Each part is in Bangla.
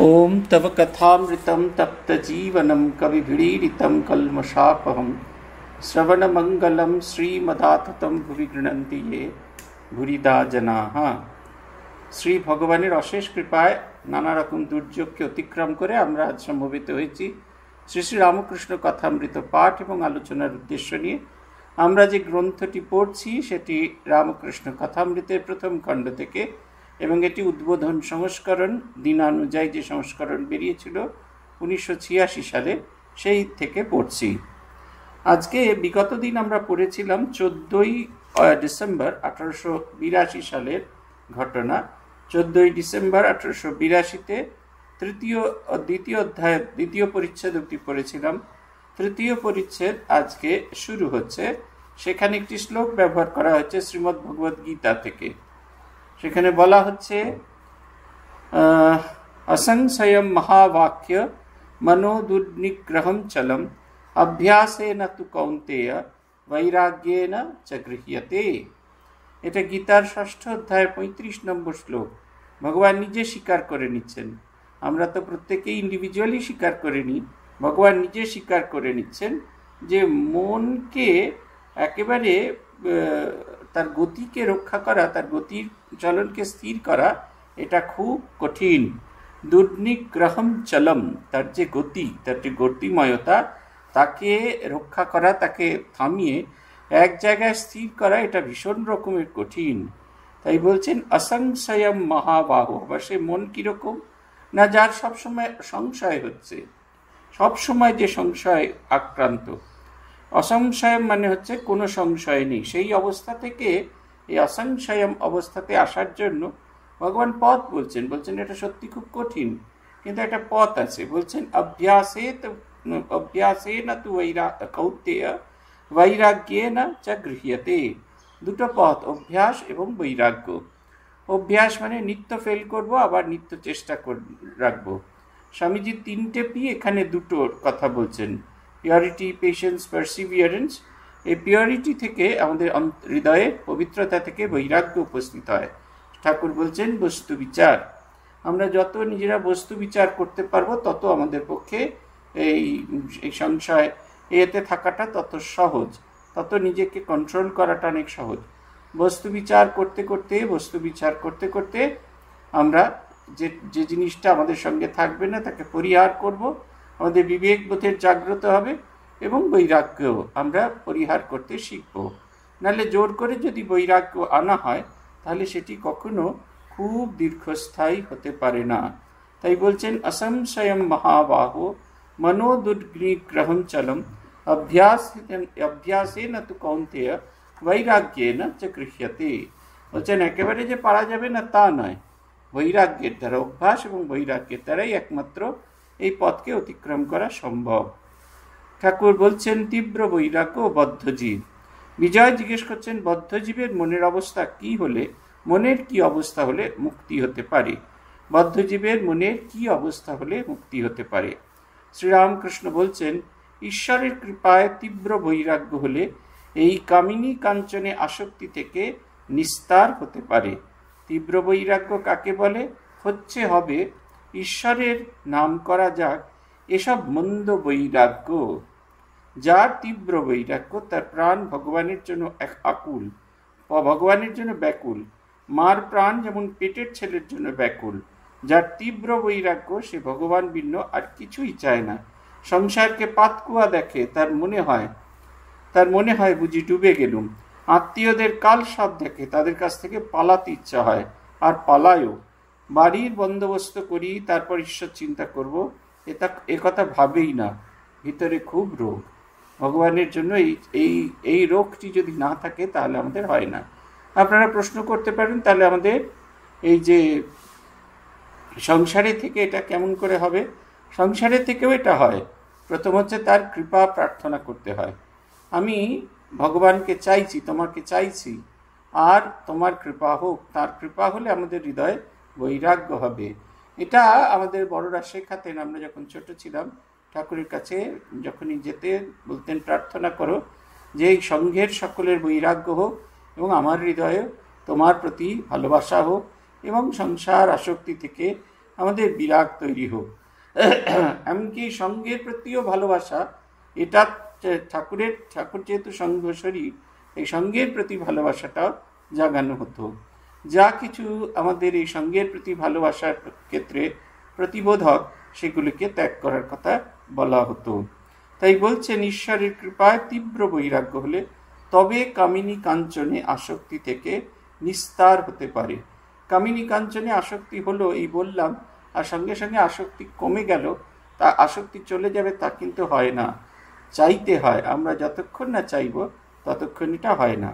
ओम तव कथामृतं तप्तजीवनं कविभिरीडितं कल्मषापहं श्रवणमंगलं श्रीमदाततं भुवि गृह्णन्ति ये भूरिदा जनाः। শ্রী ভগবানের অশেষ কৃপায় নানা রকম দুর্যোগকে অতিক্রম করে আমরা আজ সমবেত হয়েছি শ্রী শ্রী রামকৃষ্ণ কথামৃত পাঠ এবং আলোচনার উদ্দেশ্য নিয়ে। আমরা যে গ্রন্থটি পড়ছি সেটি রামকৃষ্ণ কথামৃতের প্রথম খণ্ড থেকে, এবং এটি উদ্বোধন সংস্করণ দিনানুযায়ী যে সংস্করণ বেরিয়েছিল 1986 সালে, সেই থেকে পড়ছি। আজকে বিগত দিন আমরা পড়েছিলাম 14ই ডিসেম্বর 1882 সালের ঘটনা। 14ই ডিসেম্বর 1882-তে দ্বিতীয় অধ্যায় দ্বিতীয় পরিচ্ছেদ অবধি পড়েছিলাম। তৃতীয় পরিচ্ছেদ আজকে শুরু হচ্ছে। সেখানে একটি শ্লোক ব্যবহার করা হচ্ছে শ্রীমদ্ ভগবদ গীতা থেকে। সেখানে বলা হচ্ছে অসংশয়ম মহাবাক্য মনোদুর্নিগ্রহম চলম অভ্যাসেন তু কৌন্তেয় বৈরাগ্যেন চ গৃহ্যতে। এটা গীতার 6ষ্ঠ অধ্যায় 35 নম্বর শ্লোক। ভগবান নিজে স্বীকার করে নিচ্ছেন। আমরা তো প্রত্যেকেই ইন্ডিভিজুয়ালি স্বীকার করে নিই, ভগবান নিজে স্বীকার করে নিচ্ছেন যে মনকে একেবারে তার গতিকে রক্ষা করা, তার গতির চলনকে স্থির করা, এটা খুব কঠিন। দুর্নিগ্রহম চলম, তার যে গতি, তার যে গতিময়তা, তাকে রক্ষা করা, তাকে থামিয়ে এক জায়গায় স্থির করা, এটা ভীষণ রকমের কঠিন। তাই বলছেন অসংশয়ম মহাবাহু। আবার সে মন কিরকম না, যার সবসময় সংশয় হচ্ছে, সবসময় যে সংশয় আক্রান্ত। অসংশয়ম মানে হচ্ছে কোনো সংশয় নেই। সেই অবস্থা থেকে এই অসংশয়ম অবস্থাতে আসার জন্য ভগবান পথ বলছেন। এটা সত্যি খুব কঠিন, কিন্তু একটা পথ আছে। বলছেন অভ্যাসে না তু কৌন্তেয় বৈরাগ্যেন চ গৃহ্যতে। দুটো পথ, অভ্যাস এবং বৈরাগ্য। অভ্যাস মানে নিত্য ফেল করব, আবার নিত্য চেষ্টা রাখবো। স্বামীজি 3টে পি, এখানে দুটোর কথা বলছেন, পিওরিটি, পেশেন্স, পারসিভিয়ারেন্স। এই পিওরিটি থেকে আমাদের হৃদয়ে পবিত্রতা থেকে বৈরাগ্য উপস্থিত হয়। ঠাকুর বলছেন বস্তু বিচার। আমরা যত নিজেরা বস্তু বিচার করতে পারবো তত আমাদের পক্ষে এই সংশয় এতে থাকাটা তত সহজ, তত নিজেকে কন্ট্রোল করাটা অনেক সহজ। বস্তু বিচার করতে করতে আমরা যে জিনিসটা আমাদের সঙ্গে থাকবে না তাকে পরিহার করব। আমাদের বিবেক বোধের জাগ্রত হবে এবং বৈরাগ্য আমরা পরিহার করতে শিখব। নাহলে জোর করে যদি বৈরাগ্য আনা হয় তাহলে সেটি কখনো খুব দীর্ঘস্থায়ী হতে পারে না। তাই বলছেন অসংশয়ম মহাবাহো মনোদুর্নিগ্রহম চলম অভ্যাসেন তু কৌন্তেয় বৈরাগ্যেন চ গৃহ্যতে। বলছেন একেবারে যে পারা যাবে না তা নয়, বৈরাগ্যের দ্বারা, অভ্যাস এবং বৈরাগ্যের দ্বারাই একমাত্র এই পথকে অতিক্রম করা সম্ভব। ঠাকুর বলছেন তীব্র বৈরাগ্য ও বদ্ধজীব। বিজয় জিজ্ঞেস করছেন বদ্ধজীবের মনের অবস্থা কি হলে, মনের কি অবস্থা হলে মুক্তি হতে পারে? বদ্ধজীবের মনের কি অবস্থা হলে মুক্তি হতে পারে? শ্রীরামকৃষ্ণ বলছেন ঈশ্বরের কৃপায় তীব্র বৈরাগ্য হলে এই কামিনী কাঞ্চনে আসক্তি থেকে নিস্তার হতে পারে। তীব্র বৈরাগ্য কাকে বলে? হবে ঈশ্বরের নাম করা যাক এসব মন্দ বৈরাগ্য। যার তীব্র বৈরাগ্য, তার প্রাণ ভগবানের জন্য এক আকুল, ভগবানের জন্য ব্যাকুল। মার প্রাণ যেমন পেটের ছেলের জন্য ব্যাকুল। যার তীব্র বৈরাগ্য, সে ভগবান ভিন্ন আর কিছুই চায় না। সংসারকে পাতকুয়া দেখে, তার মনে হয় বুঝি ডুবে গেলুম। আত্মীয়দের কাল সব দেখে, তাদের কাছ থেকে পালাতে ইচ্ছা হয়, আর পালায়ও। বাড়ির বন্দোবস্ত করি, তারপর ঈশ্বর চিন্তা করব, এ কথা ভাবেই না। ভিতরে খুব রোগ। ভগবানের জন্য এই রোগটি যদি না থাকে তাহলে আমাদের হয় না। আপনারা প্রশ্ন করতে পারেন তাহলে আমাদের এই যে সংসারে থেকে এটা কেমন করে হবে? সংসারে থেকেও এটা হয়। প্রথম হচ্ছে তার কৃপা প্রার্থনা করতে হয়। আমি ভগবানকে চাইছি, তোমাকে চাইছি, আর তোমার কৃপা হোক। তার কৃপা হলে আমাদের হৃদয়ে বৈরাগ্য হবে। এটা আমাদের বড়রা শেখাতেন। আমরা যখন ছোট ছিলাম ঠাকুরের কাছে যখনই যেতে বলতেন প্রার্থনা করো যে এই সংঘের সকলের বৈরাগ্য হোক এবং আমার হৃদয়ে তোমার প্রতি ভালোবাসা হোক এবং সংসার আসক্তি থেকে আমাদের বিরাগ তৈরি হোক। এমনকি সঙ্গের প্রতিও ভালোবাসা, এটা ঠাকুর যেহেতু সঙ্গ শরীর, এই সঙ্গের প্রতি ভালোবাসাটাও জাগানো হতো। যা কিছু আমাদের এই সঙ্গের প্রতি ভালোবাসার ক্ষেত্রে প্রতিবোধক, সেগুলিকে ত্যাগ করার কথা বলা হতো। তাই বলছেন, ঈশ্বরের কৃপায় তীব্র বৈরাগ্য হলে তবে কামিনী কাঞ্চনে আসক্তি থেকে নিস্তার হতে পারে। কামিনী কাঞ্চনে আসক্তি হলো এই বললাম, আর সঙ্গে সঙ্গে আসক্তি কমে গেল, তা আসক্তি চলে যাবে তা কিন্তু হয় না, চাইতে হয়। আমরা যতক্ষণ না চাইব ততক্ষণ এটা হয় না।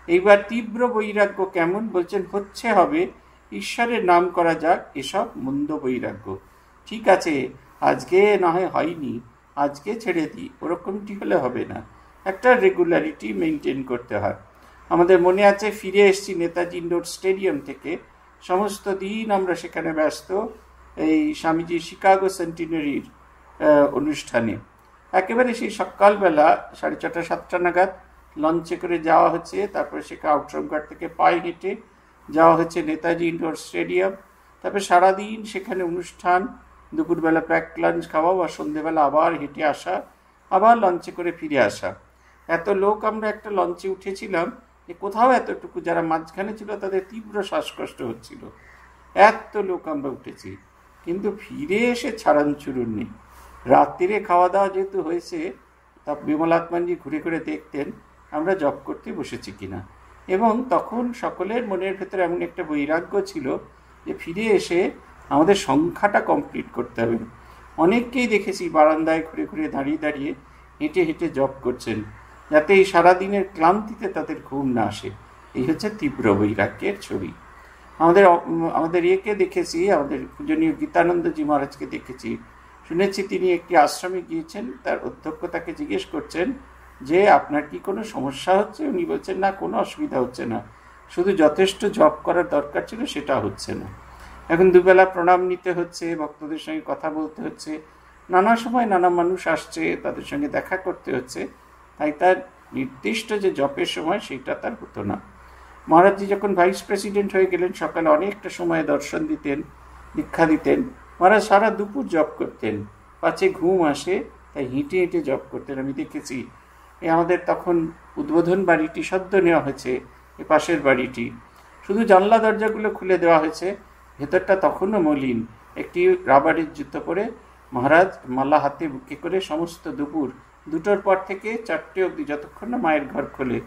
এইবার তীব্র বৈরাগ্য কেমন বলছেন, হবে ঈশ্বরের নাম করা যাক, এসব মন্দ বৈরাগ্য। ঠিক আছে, আজকে না হয়নি, আজকে ছেড়ে দিই, ওরকমটি হলে হবে না। একটা রেগুলারিটি মেনটেন করতে হয়। আমাদের মনে আছে, ফিরে এসেছি নেতাজি ইন্ডোর স্টেডিয়াম থেকে, সমস্ত দিন আমরা সেখানে ব্যস্ত এই স্বামীজি শিকাগো সেন্টিনারির অনুষ্ঠানে। একেবারে সেই সকালবেলা 6:30 7টা নাগাদ লঞ্চে করে যাওয়া হচ্ছে, তারপরে সেখানে আউটসাইড থেকে পায়ে হেঁটে যাওয়া হচ্ছে নেতাজি ইন্ডোর স্টেডিয়াম। তারপরে সারাদিন সেখানে অনুষ্ঠান, দুপুরবেলা প্যাক লাঞ্চ খাওয়া, বা সন্ধেবেলা আবার হেঁটে আসা, আবার লঞ্চে করে ফিরে আসা। এত লোক আমরা একটা লঞ্চে উঠেছিলাম যে কোথাও এতটুকু, যারা মাঝখানে ছিল তাদের তীব্র শ্বাসকষ্ট হচ্ছিল, এত লোক আমরা উঠেছি। কিন্তু ফিরে এসে ছাড়ান চুরুন নেই। রাত্রিরে খাওয়া দাওয়া যেহেতু হয়েছে, তা বিমলাত্মানজি ঘুরে ঘুরে দেখতেন আমরা জব করতে বসেছি কিনা। এবং তখন সকলের মনের ভেতরে এমন একটা বৈরাগ্য ছিল যে ফিরে এসে আমাদের সংখ্যাটা কমপ্লিট করতে হবে। অনেককেই দেখেছি বারান্দায় ঘুরে ঘুরে দাঁড়িয়ে দাঁড়িয়ে হেঁটে হেঁটে জব করছেন, যাতে এই সারাদিনের ক্লান্তিতে তাদের ঘুম না আসে। এই হচ্ছে তীব্র বৈরাগ্যের ছবি। আমাদের একে দেখেছি, আমাদের পূজনীয় গীতানন্দজি মহারাজকে দেখেছি, শুনেছি তিনি একটি আশ্রমে গিয়েছেন, তার অধ্যক্ষ তাকে জিজ্ঞেস করছেন যে আপনার কি কোনো সমস্যা হচ্ছে? উনি বলছেন না, কোনো অসুবিধা হচ্ছে না, শুধু যথেষ্ট জব করার দরকার ছিল সেটা হচ্ছে না। এখন দুবেলা প্রণাম নিতে হচ্ছে, ভক্তদের সঙ্গে কথা বলতে হচ্ছে, নানা সময় নানা মানুষ আসছে, তাদের সঙ্গে দেখা করতে হচ্ছে, তাই তার নির্দিষ্ট যে জপের সময় সেটা তার হতো না। মহারাজজি যখন ভাইস প্রেসিডেন্ট হয়ে গেলেন, সকালে অনেকটা সময় দর্শন দিতেন, দীক্ষা দিতেন। মহারাজ সারা দুপুর জপ করতেন, পাছে ঘুম আসে, তাই হেঁটে হেঁটে জপ করতেন। আমি দেখেছি আমাদের তখন উদ্বোধন বাড়িটি সদ্য নেওয়া হয়েছে, এ পাশের বাড়িটি, শুধু জানলা দরজাগুলো খুলে দেওয়া হয়েছে, ভেতরটা তখনও মলিন। একটি রাবারের জুতো পরে মহারাজ মালা হাতে বুকে করে সমস্ত দুপুর 2টোর পর থেকে 4টে অবধি, যতক্ষণ না মায়ের ঘর খোলে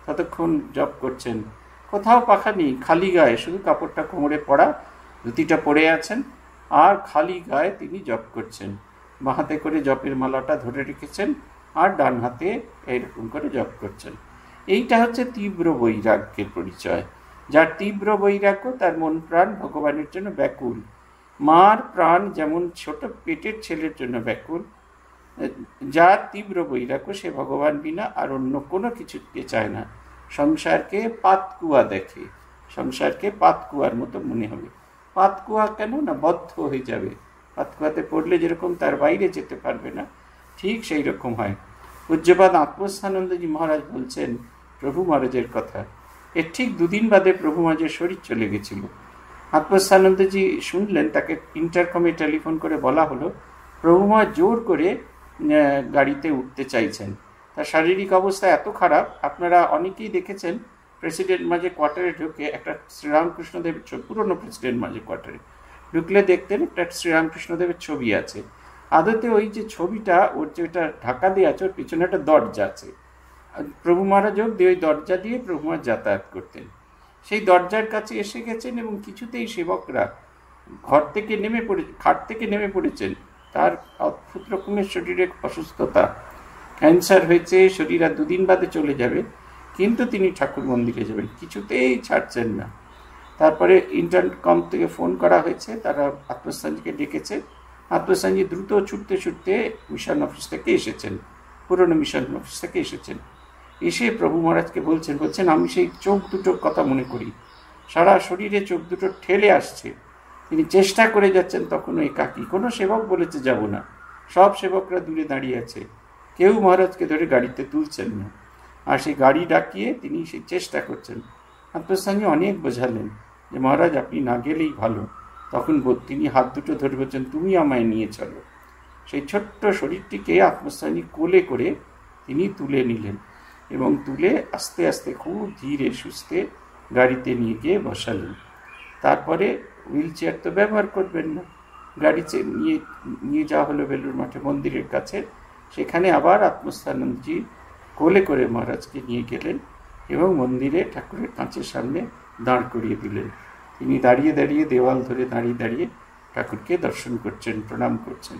ততক্ষণ জপ করছেন। কোথাও পাখা নেই, খালি গায়ে, শুধু কাপড়টা কোমরে পড়া, ধুতিটা পরে আছেন, আর খালি গায়ে তিনি জপ করছেন। বাঁ হাতে করে জপের মালাটা ধরে রেখেছেন, আর ডান হাতে এইরকম করে জপ করছেন। এইটা হচ্ছে তীব্র বৈরাগ্যের পরিচয়। যার তীব্র বৈরাগ্য, তার মন প্রাণ ভগবানের জন্য ব্যাকুল। মার প্রাণ যেমন ছোট পেটের ছেলের জন্য ব্যাকুল, যার তীব্র বৈরাগ্য সে ভগবান বিনা আর অন্য কোনো কিছুকে চায় না। সংসারকে পাতকুয়া দেখে, সংসারকে পাতকুয়ার মতো মনে হবে। পাতকুয়া কেন না, বদ্ধ হয়ে যাবে। পাতকুয়াতে পড়লে যেরকম তার বাইরে যেতে পারবে না, ঠিক সেই রকম হয়। পূজ্যপাদ আত্মস্থানন্দজি মহারাজ বলছেন প্রভু মহারাজের কথা। এর ঠিক 2 দিন বাদে প্রভু মহারাজের শরীর চলে গেছিল। আত্মস্থানন্দজি শুনলেন, তাকে ইন্টারকমে টেলিফোন করে বলা হলো প্রভু মহারাজ জোর করে গাড়িতে উঠতে চাইছেন। তার শারীরিক অবস্থা এত খারাপ, আপনারা অনেকেই দেখেছেন প্রেসিডেন্ট মাঝে কোয়ার্টারে ঢুকে একটা শ্রীরামকৃষ্ণদেবের ছবি, পুরনো প্রেসিডেন্ট মাঝে কোয়ার্টারে ঢুকলে দেখতেন একটা শ্রীরামকৃষ্ণদেবের ছবি আছে। আদতে ওই যে ছবিটা, ওর যেটা ঢাকা দিয়ে আছে, ওর পিছনে একটা দরজা আছে। প্রভু মহারাজ দিয়ে ওই দরজা দিয়ে প্রভু মহারাজ যাতায়াত করতেন। সেই দরজার কাছে এসে গেছেন এবং কিছুতেই সেবকরা খাট থেকে নেমে পড়েছেন। তার অদ্ভুত রকমের শরীরে অসুস্থতা, ক্যান্সার হয়েছে, শরীর আর 2 দিন বাদে চলে যাবে, কিন্তু তিনি ঠাকুর মন্দিরে যাবেন, কিছুতেই ছাড়ছেন না। তারপরে ইন্টারকম থেকে ফোন করা হয়েছে, তারা আত্মস্থানজিকে ডেকেছে। আত্মস্থানজি দ্রুত ছুটতে ছুটতে মিশন অফিস থেকে এসেছেন, পুরনো মিশন অফিস থেকে এসেছেন। এসে প্রভু মহারাজকে বলছেন আমি সেই চোখ দুটোর কথা মনে করি, সারা শরীরে চোখ দুটো ঠেলে আসছে। তিনি চেষ্টা করে যাচ্ছেন, তখনও একাকী, কোনো সেবক বলেছে যাব না, সব সেবকরা দূরে দাঁড়িয়ে আছে, কেউ মহারাজকে ধরে গাড়িতে তুলছেন না। আর সেই গাড়ি ডাকিয়ে তিনি সেই চেষ্টা করছেন। আত্মস্থানজি অনেক বোঝালেন যে মহারাজ আপনি না গেলেই ভালো, তখন তিনি হাত দুটো ধরে বলছেন, তুমি আমায় নিয়ে চলো। সেই ছোট্ট শরীরটিকে আত্মস্থানী কোলে করে তিনি তুলে নিলেন এবং তুলে আস্তে আস্তে খুব ধীরে সুস্থে গাড়িতে নিয়ে গিয়ে বসালেন। তারপরে হুইল চেয়ার তো ব্যবহার করবেন না, গাড়িতে নিয়ে যাওয়া হলো বেলুড় মঠে মন্দিরের কাছে। সেখানে আবার আত্মস্থানন্দজি কোলে করে মহারাজকে নিয়ে গেলেন এবং মন্দিরে ঠাকুরের কাঁচের সামনে দাঁড় করিয়ে দিলেন। তিনি দাঁড়িয়ে দাঁড়িয়ে দেওয়াল ধরে দাঁড়িয়ে দাঁড়িয়ে ঠাকুরকে দর্শন করছেন, প্রণাম করছেন।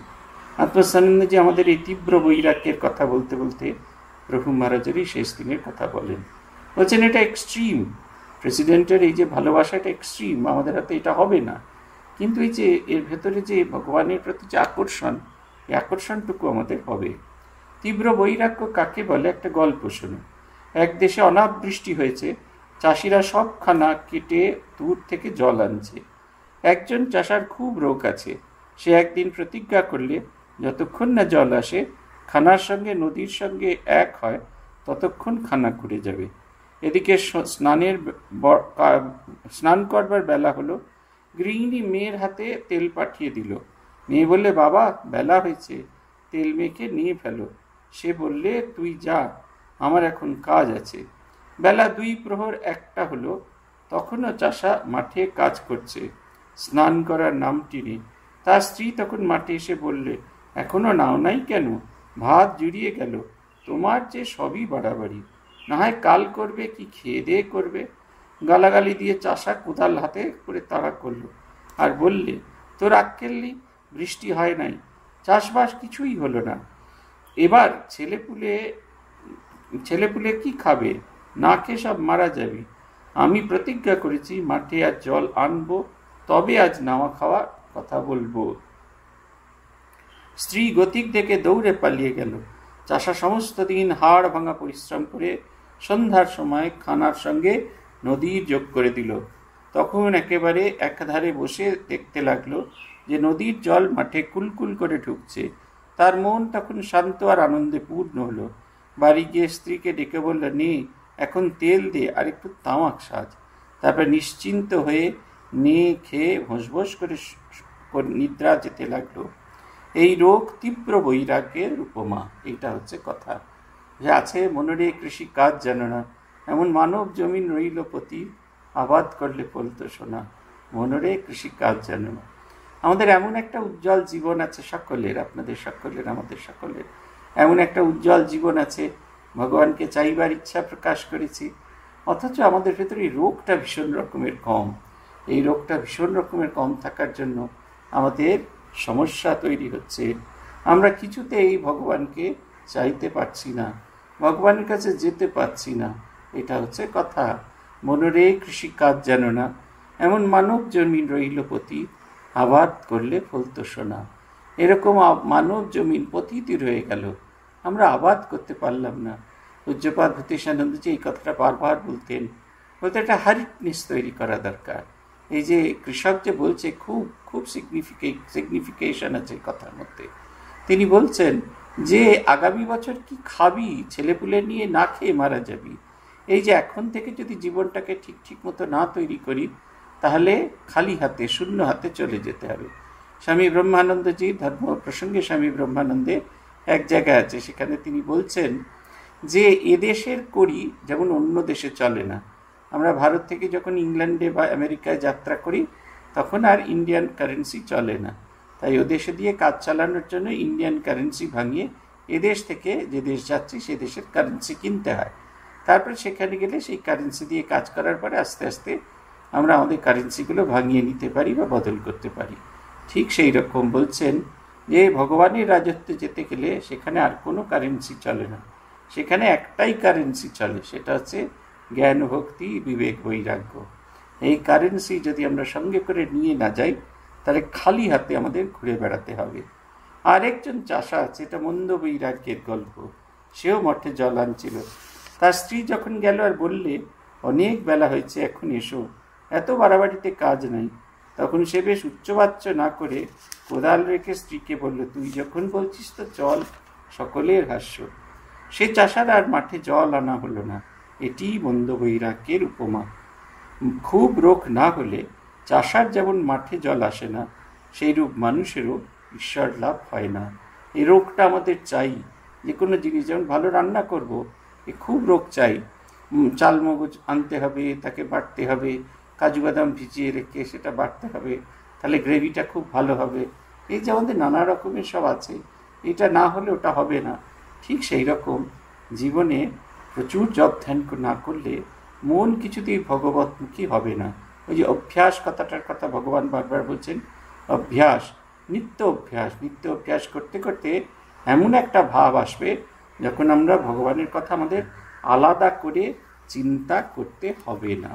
আত্মস্থানন্দজি আমাদের এই তীব্র বৈরাগ্যের কথা বলতে বলতে প্রভু মহারাজেরই শেষ দিনের কথা বলেন। বলছেন এটা এক্সট্রিম, প্রেসিডেন্টের এই যে ভালোবাসা এটা এক্সট্রিম, আমাদের হাতে এটা হবে না। কিন্তু এই যে এর ভেতরে যে ভগবানের প্রতি যে আকর্ষণ, এই আকর্ষণটুকু আমাদের হবে। তীব্র বৈরাগ্য কাকে বলে? একটা গল্প শুনুন। এক দেশে অনাপ বৃষ্টি হয়েছে, চাষিরা সব খানা কেটে দূর থেকে জল আনছে। একজন চাষার খুব রোগ আছে, সে একদিন প্রতিজ্ঞা করলে যতক্ষণ না জল আসে খানার সঙ্গে নদীর সঙ্গে এক হয় ততক্ষণ খানা করে যাবে। এদিকে স্নান করবার বেলা হলো, গৃহিণী মেয়ের হাতে তেল পাঠিয়ে দিল। মেয়ে বললে, বাবা বেলা হয়েছে, তেল মেখে নিয়ে ফেলো। সে বললে, তুই যা, আমার এখন কাজ আছে। বেলা 2 প্রহর 1টা হলো, তখনও চাষা মাঠে কাজ করছে, স্নান করার নামটি নেই। তার স্ত্রী তখন মাঠে এসে বললে, এখনো নাও নাই কেন? ভাত জুড়িয়ে গেল, তোমার যে সবই বাড়াবাড়ি, না হয় কাল করবে, কি খেয়ে দিয়ে করবে? গালাগালি দিয়ে চাষা কোদাল হাতে করে তাড়া করলো আর বললে, তোর আক্কেল্লি, বৃষ্টি হয় নাই, চাষবাস কিছুই হলো না, এবার ছেলেপুলে কি খাবে? না খেয়ে সব মারা যাবে। আমি প্রতিজ্ঞা করেছি মাঠে আর জল আনবো, তবে আজ নাওয়া খাওয়া কথা বলবো। স্ত্রী গতিক দেখে দৌড়ে পালিয়ে গেল। চাষা সমস্ত দিন হাড় ভাঙা পরিশ্রম করে সন্ধ্যার সময় খানার সঙ্গে নদীর যোগ করে দিল। তখন একেবারে একধারে বসে দেখতে লাগলো যে নদীর জল মাঠে কুলকুল করে ঢুকছে। তার মন তখন শান্ত আর আনন্দে পূর্ণ হলো। বাড়ি গিয়ে স্ত্রীকে ডেকে বলল, নে এখন তেল দে আর একটু তামাক সাজ। তারপর নিশ্চিন্ত হয়ে খেয়ে ভোঁস করে নিদ্রা যেতে লাগলো। এই রোগ তীব্র বৈরাগ্যের উপমা। এইটা হচ্ছে কথা যে আছে, মনরে কৃষি কাজ জানো না, এমন মানব জমিন রইল পতি, আবাদ করলে ফলতো সোনা, মনরে কৃষি কাজ জানো না। আমাদের এমন একটা উজ্জ্বল জীবন আছে সকলের, আপনাদের সকলের, আমাদের সকলের এমন একটা উজ্জ্বল জীবন আছে, ভগবানকে চাইবার ইচ্ছা প্রকাশ করেছি, অথচ আমাদের ভেতরে এই রোগটা ভীষণ রকমের কম। এই রোগটা ভীষণ রকমের কম থাকার জন্য আমাদের সমস্যা তৈরি হচ্ছে। আমরা কিছুতেই ভগবানকে চাইতে পারছি না, ভগবানের কাছে যেতে পারছি না। এটা হচ্ছে কথা। মনরে কৃষি কাজ জানো না, এমন মানব জমিন রইল পতি, আবাদ করলে ফলতো সোনা। এরকম মানব জমিন পতিত রয়ে গেল, আমরা আবাদ করতে পারলাম না। পূজ্যপাদ ভূতেশানন্দজি এই কথাটা বারবার বলতে একটা হারিটনেস তৈরি করা দরকার। এই যে কৃষক যে বলছে, খুব খুব সিগনিফিকেশন আছে কথার মধ্যে। তিনি বলছেন যে আগামী বছর কি খাবি, ছেলেপুলে নিয়ে না খেয়ে মারা যাবি। এই যে এখন থেকে যদি জীবনটাকে ঠিক মতো না তৈরি করি, তাহলে খালি হাতে, শূন্য হাতে চলে যেতে হবে। স্বামী ব্রহ্মানন্দজি ধর্ম প্রসঙ্গে স্বামী ব্রহ্মানন্দে এক জায়গায় আছে, সেখানে তিনি বলছেন যে এদেশের করি যেমন অন্য দেশে চলে না। আমরা ভারত থেকে যখন ইংল্যান্ডে বা আমেরিকায় যাত্রা করি তখন আর ইন্ডিয়ান কারেন্সি চলে না, তাই ওদেশে দিয়ে কাজ চালানোর জন্য ইন্ডিয়ান কারেন্সি ভাঙিয়ে এদেশ থেকে যে দেশ যাচ্ছি সে দেশের কারেন্সি কিনতে হয়। তারপরে সেখানে গেলে সেই কারেন্সি দিয়ে কাজ করার পরে আস্তে আস্তে আমরা আমাদের কারেন্সিগুলো ভাঙিয়ে নিতে পারি বা বদল করতে পারি। ঠিক সেই রকম বলছেন যে ভগবানের রাজত্বে যেতে গেলে সেখানে আর কোনো কারেন্সি চলে না, সেখানে একটাই কারেন্সি চলে, সেটা হচ্ছে জ্ঞান, ভক্তি, বিবেক, বৈরাগ্য। এই কারেন্সি যদি আমরা সঙ্গে করে নিয়ে না যাই তাহলে খালি হাতে আমাদের ঘুরে বেড়াতে হবে। আরেকজন চাষা আছে, এটা মন্দ বৈরাগ্যের গল্প। সেও মঠে জল আনছিল। তার স্ত্রী যখন গেল আর বললে, অনেক বেলা হয়েছে, এখন এসো, এত বাড়াবাড়িতে কাজ নাই। তখন সে বেশ উচ্চবাচ্য না করে কোদাল রেখে স্ত্রীকে বলল, তুই যখন বলছিস তো চল। সকলের হাস্য। সে চাষার আর মাঠে জল আনা হলো না। এটি মন্দ বৈরাগ্যের উপমা। খুব রোগ না হলে চাষার যেমন মাঠে জল আসে না, সেইরূপ মানুষেরও ঈশ্বর লাভ হয় না। এই রোগটা আমাদের চাই। যে কোনো জিনিস, যেমন ভালো রান্না করব, এ খুব রোগ চাই। চাল মগজ আনতে হবে, তাকে বাটতে হবে, কাজু বাদাম ভিজিয়ে রেখে সেটা বাটতে হবে, তাহলে গ্রেভিটা খুব ভালো হবে। এই যে আমাদের নানা রকমের সব আছে, এটা না হলে ওটা হবে না। ঠিক সেই রকম জীবনে প্রচুর জপ ধ্যান না করলে মন কিছুতেই ভগবতমুখী হবে না। ওই যে অভ্যাস কথাটার কথা ভগবান বারবার বলছেন, অভ্যাস, নিত্য অভ্যাস। নিত্য অভ্যাস করতে করতে এমন একটা ভাব আসবে যখন আমরা ভগবানের কথা আমাদের আলাদা করে চিন্তা করতে হবে না।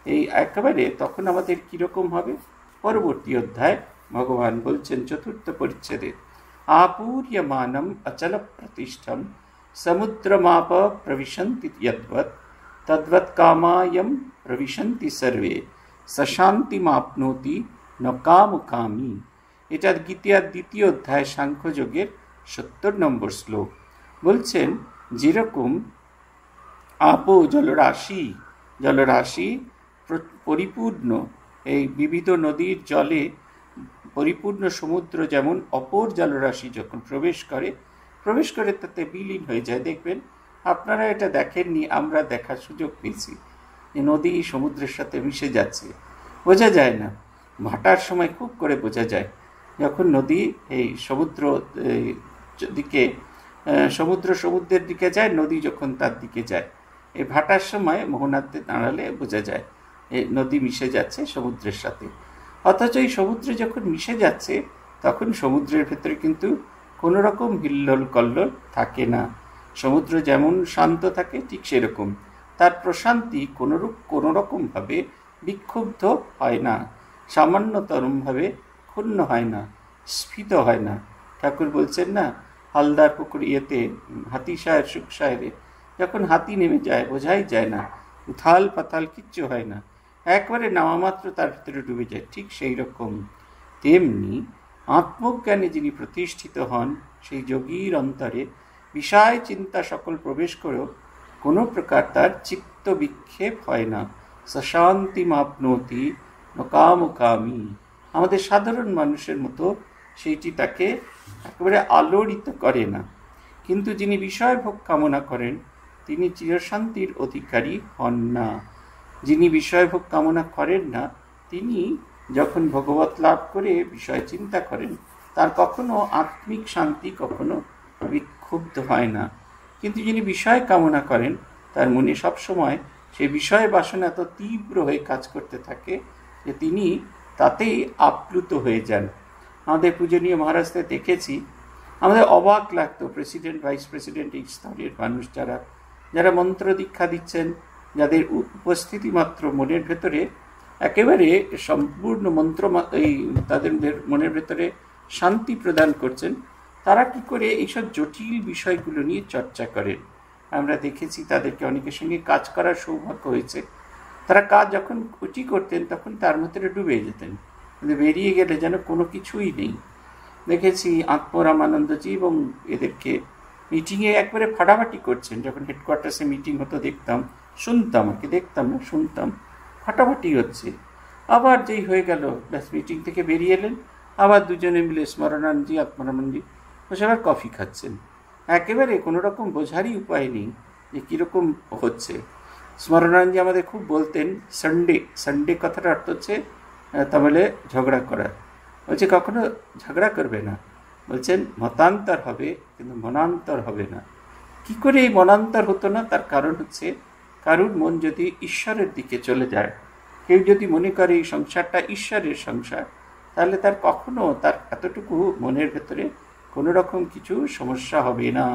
এই একেবারে তখন আমাদের কীরকম হবে, পরবর্তী অধ্যায় ভগবান বলছেন 4th পরিচ্ছেদে, আপূর্যমানম অচল প্রতিষ্ঠম সমুদ্রমাপ প্রবিশন্তি যদ্বৎ তদ্বৎ কামায়ম প্রবিশন্তি সর্বে সশান্তিমাপ্নোতি ন কামকামী। এটা গীতার 2য় অধ্যায় সাংখ্যযোগের 70 নম্বর শ্লোক। বলছেন যেরকম আপো জলরাশি পরিপূর্ণ, এই বিবিধ নদীর জলে পরিপূর্ণ সমুদ্র যেমন অপর জলরাশি যখন প্রবেশ করে তাতে বিলীন হয়ে যায়। দেখবেন, আপনারা এটা দেখেননি, আমরা দেখার সুযোগ পেয়েছি যে নদী সমুদ্রের সাথে মিশে যাচ্ছে, বোঝা যায় না। ভাটার সময় খুব করে বোঝা যায়, যখন নদী এই সমুদ্রের দিকে যায়, নদী যখন তার দিকে যায়। এই ভাটার সময় মোহনাতে দাঁড়ালে বোঝা যায় এই নদী মিশে যাচ্ছে সমুদ্রের সাথে। অথচ এই সমুদ্রে যখন মিশে যাচ্ছে তখন সমুদ্রের ভেতরে কিন্তু কোনো রকম হিল্লোল কল্লোল থাকে না। সমুদ্র যেমন শান্ত থাকে ঠিক সেরকম তার প্রশান্তি কোনো রকমভাবে বিক্ষুব্ধ হয় না, সামান্যতরমভাবে ক্ষুণ্ণ হয় না, স্ফীত হয় না। ঠাকুর বলছেন না, হালদার পুকুর হাতিশায়ের সুখসায়রে যখন হাতি নেমে যায় বোঝাই যায় না, উথাল পাতাল কিচ্ছু হয় না, একবারে নামা মাত্র তার ভিতরে ডুবে যায়। ঠিক সেই রকম তেমনি আত্মজ্ঞানে যিনি প্রতিষ্ঠিত হন, সেই যোগীর অন্তরে বিষয় চিন্তা সকল প্রবেশ করেও কোনো প্রকার তার চিত্ত বিক্ষেপ হয় না। সশান্তিমাপ্নোতি ন কামকামী। আমাদের সাধারণ মানুষের মতো সেইটি তাকে একেবারে আলোড়িত করে না। কিন্তু যিনি বিষয় ভোগ কামনা করেন তিনি চিরশান্তির অধিকারী হন না। যিনি বিষয় ভোগ কামনা করেন না তিনি যখন ভগবত লাভ করে বিষয় চিন্তা করেন তার কখনো আত্মিক শান্তি কখনো বিক্ষুব্ধ হয় না। কিন্তু যিনি বিষয় কামনা করেন তার মনে সবসময় সেই বিষয় বাসনা এত তীব্র হয়ে কাজ করতে থাকে যে তিনি তাতেই আপ্লুত হয়ে যান। আমাদের পূজনীয় মহারাজদের দেখেছি, আমাদের অবাক লাগতো, প্রেসিডেন্ট ভাইস প্রেসিডেন্ট এই স্তরের মানুষ যারা মন্ত্র দীক্ষা দিচ্ছেন, যাদের উপস্থিতি মাত্র মনের ভেতরে একেবারে সম্পূর্ণ মন্ত্র তাদের মনের ভেতরে শান্তি প্রদান করছেন, তারা কি করে এইসব জটিল বিষয়গুলো নিয়ে চর্চা করেন। আমরা দেখেছি তাদেরকে অনেকের সঙ্গে কাজ করার সৌভাগ্য হয়েছে। তারা কাজ যখন কুটি করতেন তখন তার মধ্যে ডুবে যেতেন, কিন্তু বেরিয়ে গেলে যেন কোনো কিছুই নেই। দেখেছি আত্মরামানন্দজি এবং এদেরকে মিটিংয়ে একবারে ফাটাফাটি করছেন। যখন হেডকোয়ার্টার্সে মিটিং হতো শুনতাম ফাটাফাটি হচ্ছে। আবার যেই হয়ে গেল ব্যাস মিটিং থেকে বেরিয়ে এলেন, আবার দুজনে মিলে স্মরণানন্দজি আত্মরামানন্দজি বসে আবার কফি খাচ্ছেন। একেবারে কোনো রকম বোঝারই উপায় নেই যে কীরকম হচ্ছে। স্মরণানন্দজি আমাদের খুব বলতেন সানডে কথাটার অর্থ হচ্ছে তাহলে ঝগড়া করা। বলছে কখনো ঝগড়া করবে না, বলছেন মতান্তর হবে কিন্তু মনান্তর হবে না। কি করে এই মনান্তর হতো না, তার কারণ হচ্ছে কারুর মন যদি ঈশ্বরের দিকে চলে যায়, কেউ যদি মনে করে এই সংসারটা ঈশ্বরের সংসার, তাহলে তার কখনো তার এতটুকু মনের ভেতরে কোনো রকম কিছু সমস্যা হবে না।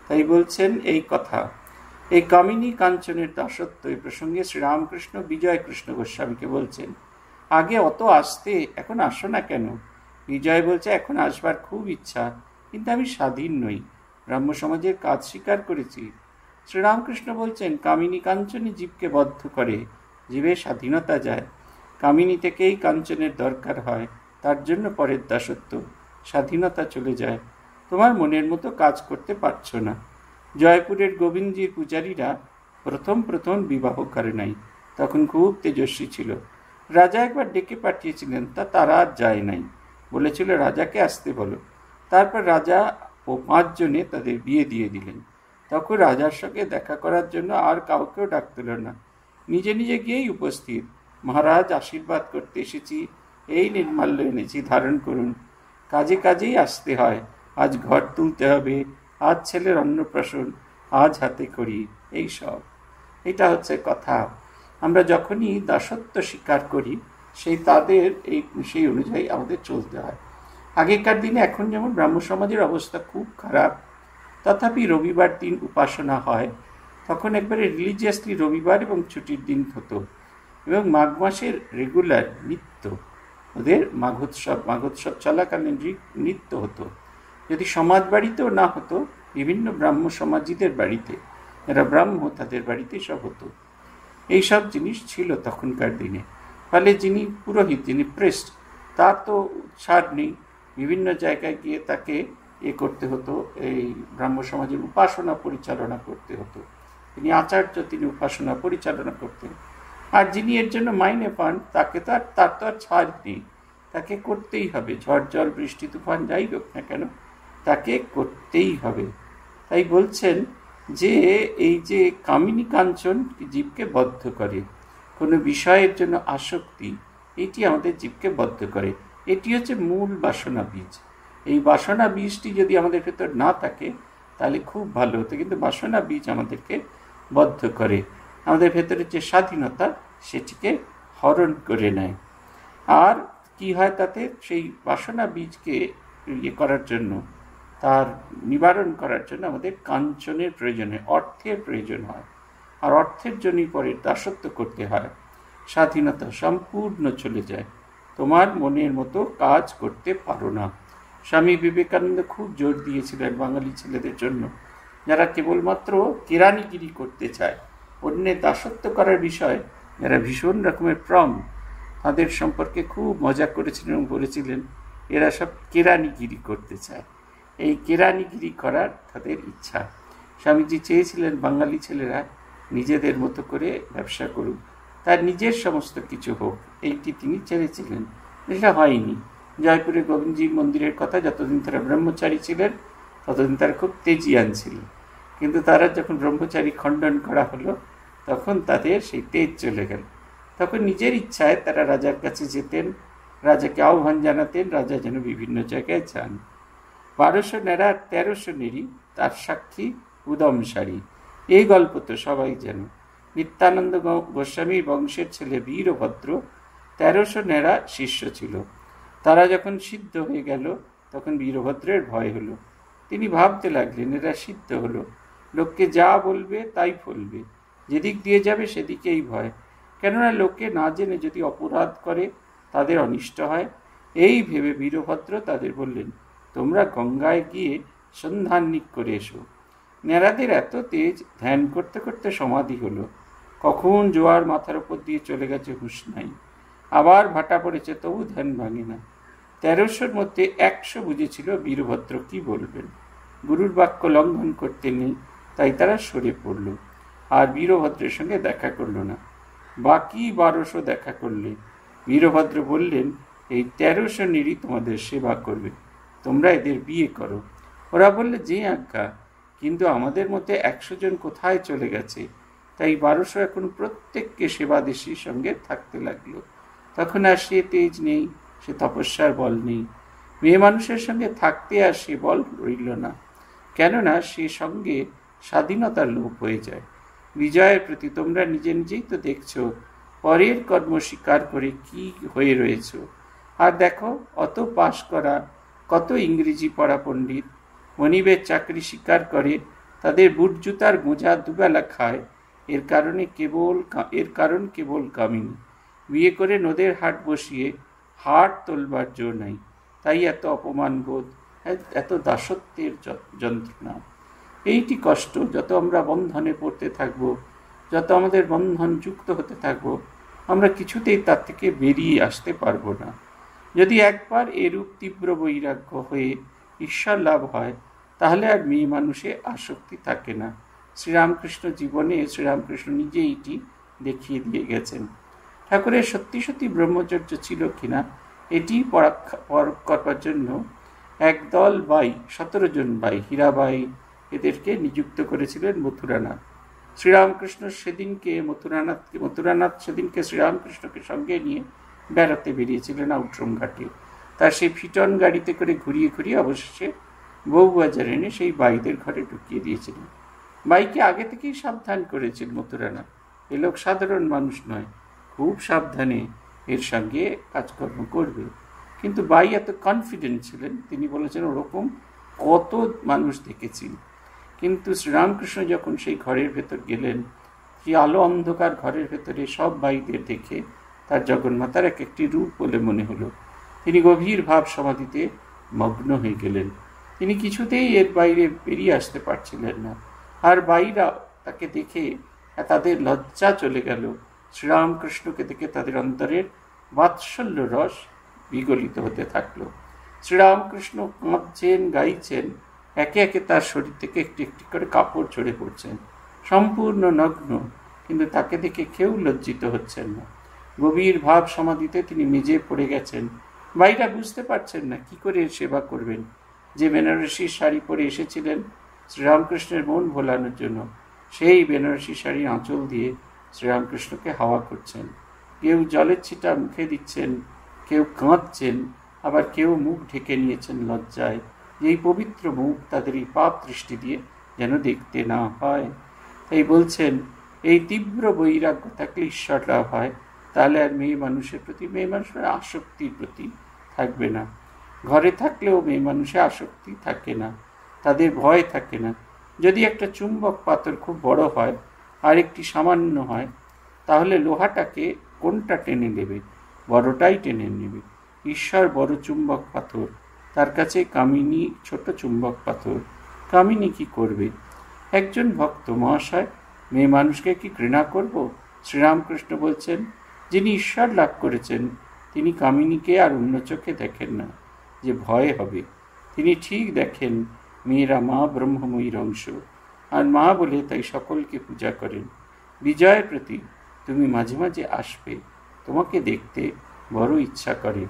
তাই বলছেন এই কথা। এই কামিনী কাঞ্চনের দাসত্ব এই প্রসঙ্গে শ্রীরামকৃষ্ণ বিজয় কৃষ্ণ গোস্বামীকে বলছেন, আগে অত আসতে এখন আসো না কেন? বিজয় বলছে, এখন আসবার খুব ইচ্ছা, কিন্তু আমি স্বাধীন নই, ব্রাহ্ম সমাজের কাজ স্বীকার করেছি। শ্রীরামকৃষ্ণ বলছেন, কামিনী কাঞ্চনই জীবকে বদ্ধ করে, জীবের স্বাধীনতা যায়। কামিনী থেকেই কাঞ্চনের দরকার হয়, তার জন্য পরের দাসত্ব, স্বাধীনতা চলে যায়। তোমার মনের মতো কাজ করতে পারছো না। জয়পুরের গোবিন্দজির পূজারীরা প্রথম বিবাহ করে নাই, তখন খুব তেজস্বী ছিল। রাজা একবার ডেকে পাঠিয়েছিলেন, তারা আর যায় নাই, বলেছিল রাজাকে আসতে বলো। তারপর রাজা ও 5 জনে তাদের বিয়ে দিয়ে দিলেন। তখন রাজার সঙ্গে দেখা করার জন্য আর কাউকেও ডাকতেল না, নিজে নিজে গিয়েই উপস্থিত। মহারাজ, আশীর্বাদ করতে এসেছি, এই নির্মাল্য এনেছি, ধারণ করুন। কাজে কাজেই আসতে হয়, আজ ঘর তুলতে হবে, আজ ছেলের অন্নপ্রাশন, আজ হাতে করি, এই সব। এটা হচ্ছে কথা। আমরা যখনই দাসত্ব স্বীকার করি সেই অনুযায়ী আমাদের চলতে হয়। আগেকার দিনে, এখন যেমন ব্রাহ্ম সমাজের অবস্থা খুব খারাপ, তথাপি রবিবার দিন উপাসনা হয়। তখন একবারে রিলিজিয়াসলি রবিবার এবং ছুটির দিন হতো, এবং মাঘ মাসের রেগুলার নিত্য ওদের মাঘোৎসব চলাকালীন নৃত্য হতো। যদি সমাজ বাড়িতেও না হতো, বিভিন্ন ব্রাহ্ম সমাজীদের বাড়িতে, যারা ব্রাহ্ম তাদের বাড়িতে সব হতো। এইসব জিনিস ছিল তখনকার দিনে। ফলে যিনি পুরোহিত, যিনি প্রেস্ট, তার তো ছাড় নেই, বিভিন্ন জায়গায় গিয়ে তাকে করতে হতো, এই ব্রাহ্ম সমাজের উপাসনা পরিচালনা করতে হতো। তিনি আচার্য, তিনি উপাসনা পরিচালনা করতেন। আর যিনি এর জন্য মাইনে পান, তার তো আর ছাড় নেই, তাকে করতেই হবে। ঝড় জল বৃষ্টি তুফান যাই হোক না কেন, তাকে করতেই হবে। তাই বলছেন যে এই যে কামিনী কাঞ্চন জীবকে বদ্ধ করে, কোনো বিষয়ের জন্য আসক্তি, এটি আমাদের জীবকে বদ্ধ করে। এটি হচ্ছে মূল বাসনা বীজ। এই বাসনা বীজটি যদি আমাদের ভেতর না থাকে তাহলে খুব ভালো হতো, কিন্তু বাসনা বীজ আমাদেরকে বদ্ধ করে, আমাদের ভেতরে যে স্বাধীনতা সেটিকে হরণ করে নেয়। আর কি হয় তাতে, সেই বাসনা বীজকে করার জন্য, তার নিবারণ করার জন্য আমাদের কাঞ্চনের প্রয়োজন হয়, অর্থের প্রয়োজন হয়। আর অর্থের জন্যই পরে দাসত্ব করতে হয়। স্বাধীনতা সম্পূর্ণ চলে যায়, তোমার মনের মতো কাজ করতে পারো না। স্বামী বিবেকানন্দ খুব জোর দিয়েছিলেন বাঙালি ছেলেদের জন্য, যারা কেবলমাত্র কেরানিগিরি করতে চায়, অন্যের দাসত্ব করার বিষয় যারা ভীষণ রকমের তাদের সম্পর্কে খুব মজা করেছিলেন এবং বলেছিলেন এরা সব কেরানিগিরি করতে চায়। এই কেরানিগিরি করার তাদের ইচ্ছা। স্বামীজি চেয়েছিলেন বাঙালি ছেলেরা নিজেদের মতো করে ব্যবসা করুক, তার নিজের সমস্ত কিছু হোক, এইটি তিনি চেয়েছিলেন। এটা হয়নি। জয়পুরে গোবিন্দজির মন্দিরের কথা, যতদিন তারা ব্রহ্মচারী ছিলেন ততদিন তারা খুব তেজিয়ান ছিল, কিন্তু তারা যখন ব্রহ্মচারী খণ্ডন করা হলো তখন তাদের সেই তেজ চলে গেল। তখন নিজের ইচ্ছায় তারা রাজার কাছে যেতেন, রাজাকে আহ্বান জানাতেন, রাজা যেন বিভিন্ন জায়গায় যান। 1200 ন্যাড়া 1300 নেড়ি, তার সাক্ষী উদম সারি, এই গল্প তো সবাই জানে। নিত্যানন্দ গোস্বামী বংশের ছেলে বীরভদ্র 1300 ন্যাড়া শিষ্য ছিল। তারা যখন সিদ্ধ হয়ে গেল তখন বীরভদ্রের ভয় হলো। তিনি ভাবতে লাগলেন এরা সিদ্ধ হলো, লোককে যা বলবে তাই ফলবে, যেদিক দিয়ে যাবে সেদিকেই ভয়, কেননা লোকে না জেনে যদি অপরাধ করে তাদের অনিষ্ট হয়। এই ভেবে বীরভদ্র তাদের বললেন, তোমরা গঙ্গায় গিয়ে সন্ধান্বিক করে এসো। ন্যাড়াদের এত তেজ, ধ্যান করতে করতে সমাধি হলো, কখন জোয়ার মাথার উপর দিয়ে চলে গেছে হুঁশ নাই, আবার ভাটা পড়েছে তবু ধ্যান ভাঙে না। 1300-র মধ্যে 100 বুঝেছিল বীরভদ্র কি বলবেন, গুরুর বাক্য লঙ্ঘন করতে নেই, তাই তারা সরে পড়ল আর বীরভদ্রের সঙ্গে দেখা করল না। বাকি 1200 দেখা করলে বীরভদ্র বললেন, এই 1300 নেড়ি তোমাদের সেবা করবে, তোমরা এদের বিয়ে করো। ওরা বললে, যে আজ্ঞা, কিন্তু আমাদের মধ্যে 100 জন কোথায় চলে গেছে। তাই 1200 এখন প্রত্যেককে সেবাদেশীর সঙ্গে থাকতে লাগলো। তখন আর সে তেজ নেই, সে তপস্যার বল নেই, মেয়ে মানুষের সঙ্গে থাকতে আর সে বল রইল না, কেননা সে সঙ্গে স্বাধীনতার লোপ হয়ে যায়। বিজয়ের প্রতি তোমরা নিজে নিজেই তো দেখছো, পরের কর্ম স্বীকার করে কি হয়ে রয়েছ। আর দেখো, অত পাশ করা, কত ইংরেজি পড়া পণ্ডিত মনিবের চাকরি স্বীকার করে, তাদের বুট জুতার গোঁজা দুবেলা খায়, এর কারণ কেবল কামিনী। বিয়ে করে নদের হাট বসিয়ে হাট তোলবার জো নাই, তাই এত অপমান বোধ, এত দাসত্বের যন্ত্রণা। এইটি কষ্ট। যত আমরা বন্ধনে পড়তে থাকবো, যত আমাদের বন্ধন যুক্ত হতে থাকবো, আমরা কিছুতেই তার থেকে বেরিয়ে আসতে পারবো না। যদি একবার এরূপ তীব্র বৈরাগ্য হয়ে ঈশ্বর লাভ হয়, তাহলে আর মেয়ে মানুষে আসক্তি থাকে না। শ্রীরামকৃষ্ণ জীবনে শ্রীরামকৃষ্ণ নিজে এটি দেখিয়ে দিয়ে গেছেন। ঠাকুরের সত্যি সত্যি ব্রহ্মচর্য ছিল কিনা এটি পরখ করবার জন্য একদল বাই, 17 জন বাই, হীরাবাই এদেরকে নিযুক্ত করেছিলেন মথুরানাথ। শ্রীরামকৃষ্ণ সেদিনকে মথুরানাথ সেদিনকে শ্রীরামকৃষ্ণকে সঙ্গে নিয়ে বেড়াতে বেরিয়েছিলেন আউটরুম ঘাটে। তার সেই ফিটন গাড়িতে করে ঘুরিয়ে ঘুরিয়ে অবশেষে বউবাজার এনে সেই বাইদের ঘরে ঢুকিয়ে দিয়েছিলেন। বাইকে আগে থেকেই সাবধান করেছেন মথুরানাথ, এ লোক সাধারণ মানুষ নয়, খুব সাবধানে এর সঙ্গে কাজকর্ম করবে। কিন্তু বাই এত কনফিডেন্ট ছিলেন, তিনি বলেছেন ওরকম কত মানুষ দেখেছি। কিন্তু শ্রীরামকৃষ্ণ যখন সেই ঘরের ভেতর গেলেন, সেই আলো অন্ধকার ঘরের ভেতরে সব বাইদের দেখে তার জগন্মাতার এক একটি রূপ বলে মনে হলো। তিনি গভীর ভাব সমাধিতে মগ্ন হয়ে গেলেন। তিনি কিছুতেই এর বাইরে বেরিয়ে আসতে পারছিলেন না। আর বাইরা তাকে দেখে তাদের লজ্জা চলে গেল। শ্রীরামকৃষ্ণকে দেখে তাদের অন্তরের বাৎসল্য রস বিগলিত হতে থাকলো। শ্রীরামকৃষ্ণ কাঁদছেন, গাইছেন, একে একে তার শরীর থেকে একটি একটি করে কাপড় ঝরে পড়ছেন, সম্পূর্ণ নগ্ন, কিন্তু তাকে দেখে কেউ লজ্জিত হচ্ছেন না। গভীর ভাব সমাধিতে তিনি মেজে পড়ে গেছেন। বাইরা বুঝতে পারছেন না কি করে সেবা করবেন। যে বেনারসি শাড়ি পরে এসেছিলেন শ্রীরামকৃষ্ণের মন ভোলানোর জন্য, সেই বেনারসি শাড়ির আঁচল দিয়ে শ্রীরামকৃষ্ণকে হাওয়া করছেন। কেউ জলের ছিটা মুখে দিচ্ছেন, কেউ কাঁদছেন, আবার কেউ মুখ ঢেকে নিয়েছেন লজ্জায়। এই পবিত্র মুখ তাদের এই পাপ দৃষ্টি দিয়ে যেন দেখতে না হয়। তাই বলছেন, এই তীব্র বৈরাগ্য থাকলে ঈশ্বর লাভ হয়, তাহলে আর মেয়ে মানুষের আসক্তির প্রতি থাকবে না। ঘরে থাকলেও মেয়ে মানুষের আসক্তি থাকে না, তাদের ভয় থাকে না। যদি একটা চুম্বক পাথর খুব বড় হয় আর একটি সামান্য হয়, তাহলে লোহাটাকে কোনটা টেনে নেবে? বড়টাই টেনে নেবে। ঈশ্বর বড় চুম্বক পাথর, তার কাছে কামিনী ছোট চুম্বক পাথর। কামিনী কি করবে? একজন ভক্ত মহাশয়, মেয়ে মানুষকে কি ঘৃণা করব? শ্রীরামকৃষ্ণ বলছেন, যিনি ঈশ্বর লাভ করেছেন তিনি কামিনীকে আর অন্য চোখে দেখেন না যে ভয় হবে। তিনি ঠিক দেখেন মেয়েরা মা ব্রহ্মময়ীর অংশ, আর মা বলে তাই সকলকে পূজা করেন। বিজয়ের প্রতি তুমি মাঝে মাঝে আসবে, তোমাকে দেখতে বড় ইচ্ছা করে।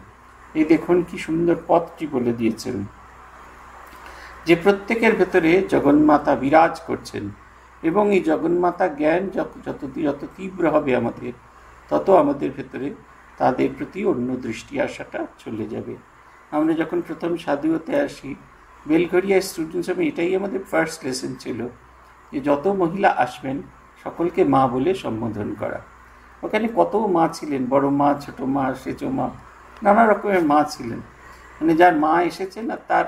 এই দেখুন কি সুন্দর পথটি বলে দিয়েছেন, যে প্রত্যেকের ভেতরে জগন্মাতা বিরাজ করছেন, এবং এই জগন্মাতা জ্ঞান যত তীব্র হবে আমাদের, তত আমাদের ভেতরে তাদের প্রতি অন্য দৃষ্টি আসাটা চলে যাবে। আমরা যখন প্রথম সাধু হতে আসি, বেলঘরিয়া স্টুডেন্টস আমি এটাই আমাদের ফার্স্ট লেসন ছিল, যে যত মহিলা আসবেন সকলকে মা বলে সম্বোধন করা। ওখানে কত মা ছিলেন, বড় মা, ছোট মা, সেজ মা, নানা রকমের মা ছিলেন। মানে যার মা এসেছেন আর তার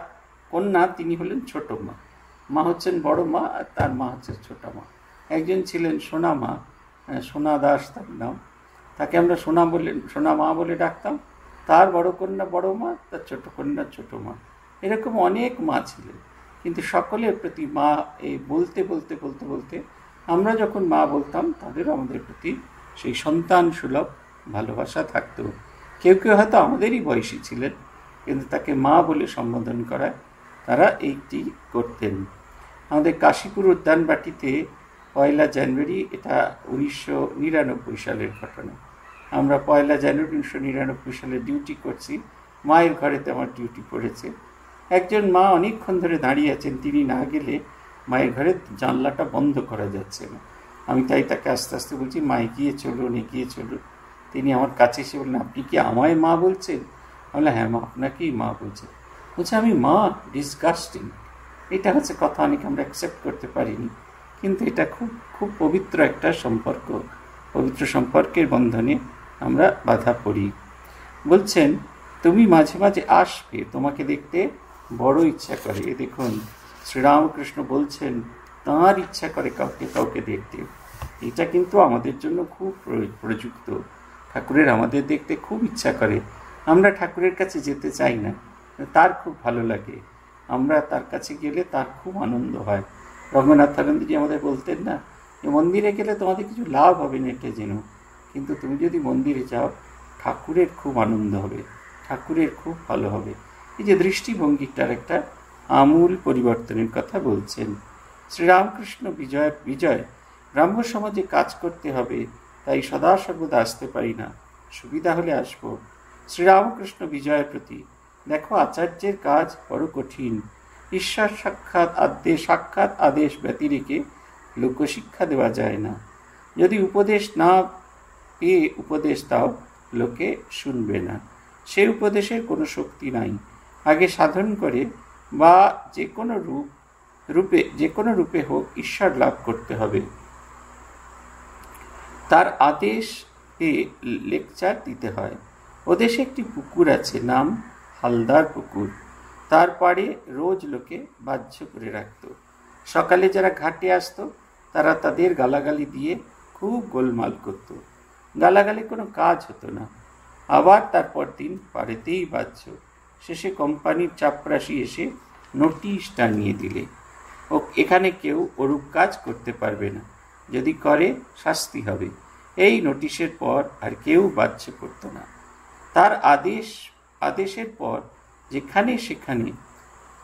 কন্যা তিনি হলেন ছোট মা, মা হচ্ছেন বড় মা আর তার মা হচ্ছে ছোট মা। একজন ছিলেন সোনা মা, সোনা দাস তার নাম, তাকে আমরা সোনা মা বলে ডাকতাম। তার বড় কন্যা বড় মা, তার ছোট কন্যা ছোট মা, এরকম অনেক মা ছিলেন। কিন্তু সকলের প্রতি মা এই বলতে বলতে বলতে বলতে আমরা যখন মা বলতাম, তাদেরও আমাদের প্রতি সেই সন্তান সুলভ ভালোবাসা থাকতো। কেউ কেউ হয়তো আমাদেরই বয়সী ছিলেন, কিন্তু তাকে মা বলে সম্বোধন করায় তারা এইটি করতেন। আমাদের কাশীপুর উদ্যানবাটিতে 1 জানুয়ারি, এটা 1999 সালের ঘটনা। আমরা 1 জানুয়ারি 1999 সালে ডিউটি করছি, মায়ের ঘরেতে আমার ডিউটি পড়েছে। একজন মা অনেকক্ষণ ধরে দাঁড়িয়ে আছেন, তিনি না গেলে মায়ের ঘরের জানলাটা বন্ধ করা যাচ্ছে না। আমি তাই তাকে আস্তে আস্তে বলছি, মা এগিয়ে চলুন, এগিয়ে চলুন। তিনি আমার কাছে এসে বললেন, আপনি কি আমায় মা বলছেন? বললাম, হ্যাঁ মা, আপনাকেই মা বলছেন। বলছে, আমি মা? ডিসগাস্টিং। এটা হচ্ছে কথা, অনেকে আমরা অ্যাকসেপ্ট করতে পারিনি, কিন্তু এটা খুব খুব পবিত্র একটা সম্পর্ক। পবিত্র সম্পর্কের বন্ধনে আমরা বাধা পড়ি। বলছেন, তুমি মাঝে মাঝে আসবে, তোমাকে দেখতে বড় ইচ্ছা করে। দেখুন, শ্রীরামকৃষ্ণ বলছেন তাঁর ইচ্ছা করে কাউকে কাউকে দেখতে। এটা কিন্তু আমাদের জন্য খুব প্রযুক্ত। ঠাকুরের আমাদের দেখতে খুব ইচ্ছা করে। আমরা ঠাকুরের কাছে যেতে চাই না, তার খুব ভালো লাগে। আমরা তার কাছে গেলে তার খুব আনন্দ হয়। রঙ্গনাথানন্দজি আমাদের বলতেন না, যে মন্দিরে গেলে তোমাদের কিছু লাভ হবে না এটা জেনো, কিন্তু তুমি যদি মন্দিরে যাও ঠাকুরের খুব আনন্দ হবে, ঠাকুরের খুব ভালো হবে। এই যে দৃষ্টিভঙ্গিটার একটা আমূল পরিবর্তনের কথা বলছেন শ্রীরামকৃষ্ণ। বিজয় ব্রাহ্ম সমাজে কাজ করতে হবে, তাই সদা সর্বদা আসতে পারি না। সুবিধা হলে আসবো। শ্রীরামকৃষ্ণ বিজয়ের প্রতি। দেখো, আচার্যের কাজ বড় কঠিন। ঈশ্বর সাক্ষাৎ আদেশ ব্যতিরেকে লোকশিক্ষা দেওয়া যায় না। যদি উপদেশ না পেয়ে উপদেশ দাও, লোকে শুনবে না। সে উপদেশের কোনো শক্তি নাই। আগে সাধন করে বা যে কোনো রূপে হোক ঈশ্বর লাভ করতে হবে। তার আদেশ পেয়ে লেকচার দিতে হয়। ওদেশে একটি পুকুর আছে, নাম হালদার পুকুর। তার পাড়ে রোজ লোকে বাহ্য করে রাখত। সকালে যারা ঘাটে আসতো তারা তাদের গালাগালি দিয়ে খুব গোলমাল করত। গালাগালি কোনো কাজ হতো না। আবার তারপর দিন পাড়েতেই বাহ্য। শেষে কোম্পানির চাপরাশি এসে নোটিশ টানিয়ে দিলে, এখানে কেউ ওরূপ কাজ করতে পারবে না, যদি করে শাস্তি হবে। এই নোটিশের পর আর কেউ বাহ্য করত না। তার আদেশের পর যেখানে সেখানে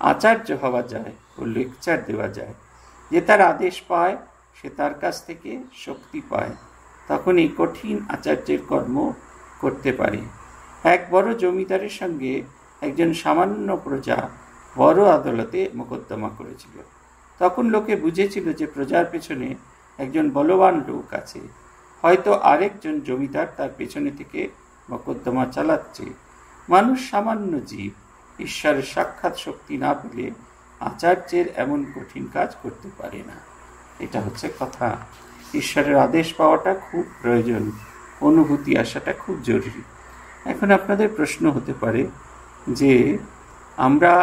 আচার্য হওয়া যায় ও লেকচার দেওয়া যায়। যে তার আদেশ পায় সে তার কাছ থেকে শক্তি পায়, তখন এই কঠিন আচার্যের কর্ম করতে পারে। এক বড় জমিদারের সঙ্গে একজন সামান্য প্রজা বড় আদালতে মোকদ্দমা করেছিল। তখন লোকে বুঝেছিল যে প্রজার পেছনে একজন বলবান লোক আছে, হয়তো আরেকজন জমিদার তার পেছনে থেকে মোকদ্দমা চালাচ্ছে। মানুষ সামান্য জীব, ঈশ্বরের সাক্ষাৎ শক্তি না পেলে আচার্যের এমন কঠিন কাজ করতে পারে না। এটা হচ্ছে কথা। ঈশ্বরের আদেশ পাওয়াটা খুব প্রয়োজন, অনুভূতি আসাটা খুব জরুরি। এখন আপনাদের প্রশ্ন হতে পারে যে আমরা